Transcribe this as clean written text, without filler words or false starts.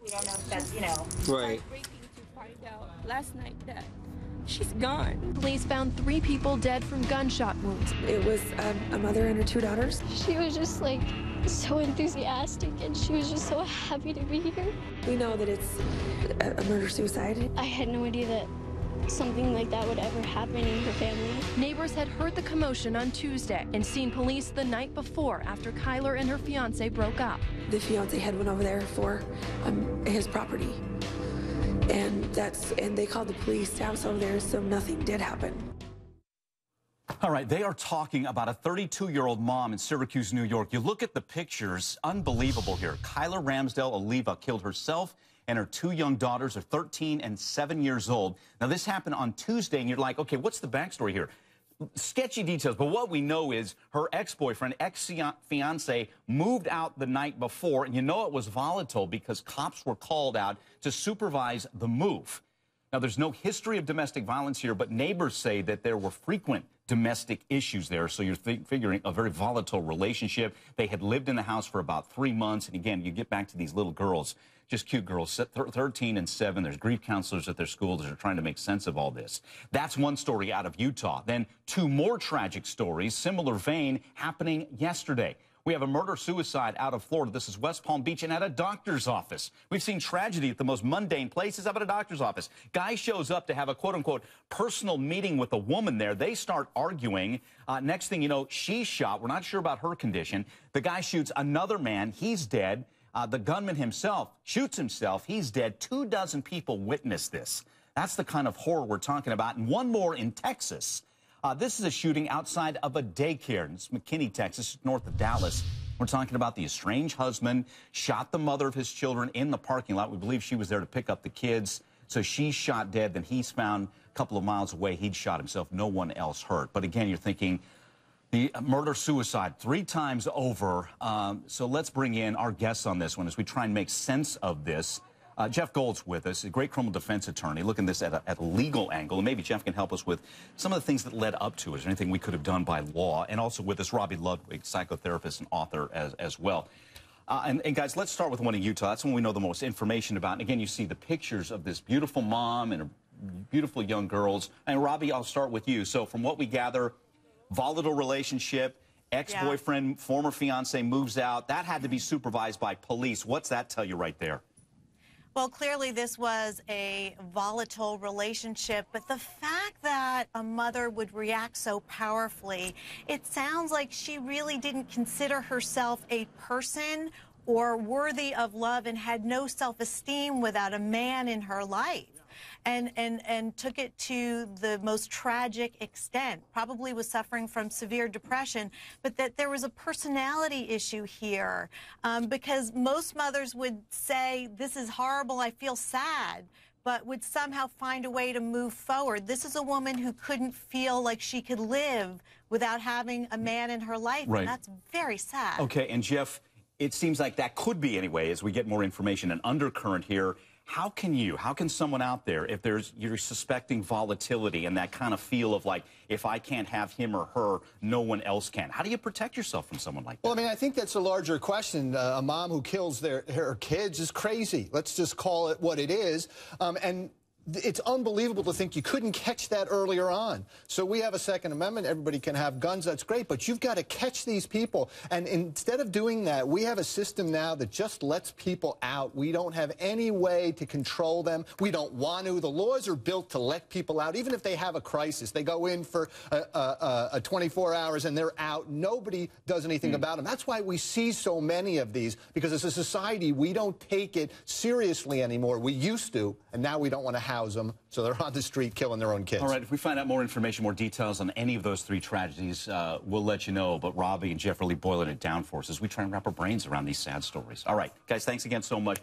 We don't know if that's, Right. Heartbreaking to find out last night that she's gone. Police found 3 people dead from gunshot wounds. It was a mother and her 2 daughters. She was just like so enthusiastic, and she was just so happy to be here. We know that it's a murder-suicide. I had no idea that something like that would ever happen in her family. Neighbors had heard the commotion on Tuesday and seen police the night before after Kyler and her fiance broke up. The fiance had went over there for his property, and they called the police house over there, so nothing did happen. All right, they are talking about a 32-year-old mom in Syracuse, New York. You look at the pictures, unbelievable here. Kyler Ramsdell Oliva killed herself and her 2 young daughters are 13 and 7 years old. Now, this happened on Tuesday, and you're like, okay, what's the backstory here? Sketchy details, but what we know is her ex-boyfriend, ex-fiance, moved out the night before, and you know it was volatile because cops were called out to supervise the move. Now, there's no history of domestic violence here, but neighbors say that there were frequent domestic issues there, so you're figuring a very volatile relationship. They had lived in the house for about 3 months, and again, you get back to these little girls, just cute girls, 13 and 7. There's grief counselors at their schools that are trying to make sense of all this. That's one story out of Utah. Then 2 more tragic stories, similar vein, happening yesterday. We have a murder-suicide out of Florida. This is West Palm Beach and at a doctor's office. We've seen tragedy at the most mundane places. How about a doctor's office? Guy shows up to have a quote-unquote personal meeting with a woman there. They start arguing. Next thing you know, she's shot. We're not sure about her condition. The guy shoots another man. He's dead. The gunman himself shoots himself. He's dead. 24 people witnessed this. That's the kind of horror we're talking about. And one more in Texas. This is a shooting outside of a daycare. It's McKinney, Texas, north of Dallas. We're talking about the estranged husband shot the mother of his children in the parking lot. We believe she was there to pick up the kids. So she's shot dead. Then he's found a couple of miles away. He'd shot himself. No one else hurt. But again, you're thinking the murder-suicide 3 times over. So let's bring in our guests on this one as we try and make sense of this. Jeff Gold's with us, a great criminal defense attorney, looking at this at a legal angle. And maybe Jeff can help us with some of the things that led up to it. Is there anything we could have done by law? And also with us, Robbie Ludwig, psychotherapist and author as well. And guys, let's start with one in Utah. That's one we know the most information about. And again, you see the pictures of this beautiful mom and beautiful young girls. And Robbie, I'll start with you. So from what we gather, volatile relationship, ex-boyfriend, former fiance moves out. That had to be supervised by police. What's that tell you right there? Well, clearly this was a volatile relationship, but the fact that a mother would react so powerfully, it sounds like she really didn't consider herself a person or worthy of love and had no self-esteem without a man in her life. And took it to the most tragic extent, probably was suffering from severe depression, but that there was a personality issue here because most mothers would say, this is horrible, I feel sad, but would somehow find a way to move forward. This is a woman who couldn't feel like she could live without having a man in her life, right. And that's very sad. Okay, and Jeff, it seems like that could be anyway, as we get more information, an undercurrent here. How can someone out there, if you're suspecting volatility and that kind of feel of like, if I can't have him or her, no one else can? How do you protect yourself from someone like that? Well, I mean, I think that's a larger question. A mom who kills her kids is crazy. Let's just call it what it is. And it's unbelievable to think you couldn't catch that earlier on. So we have a Second Amendment. Everybody can have guns. That's great. But you've got to catch these people. And instead of doing that, we have a system now that just lets people out. We don't have any way to control them. We don't want to. The laws are built to let people out. Even if they have a crisis, they go in for 24 hours and they're out. Nobody does anything about them. That's why we see so many of these, because as a society, we don't take it seriously anymore. We used to, and now we don't want to have them, so they're on the street killing their own kids. All right, if we find out more information, more details on any of those 3 tragedies, we'll let you know. But Robbie and Jeff really boiling it down for us as we try and wrap our brains around these sad stories. All right, guys, thanks again so much.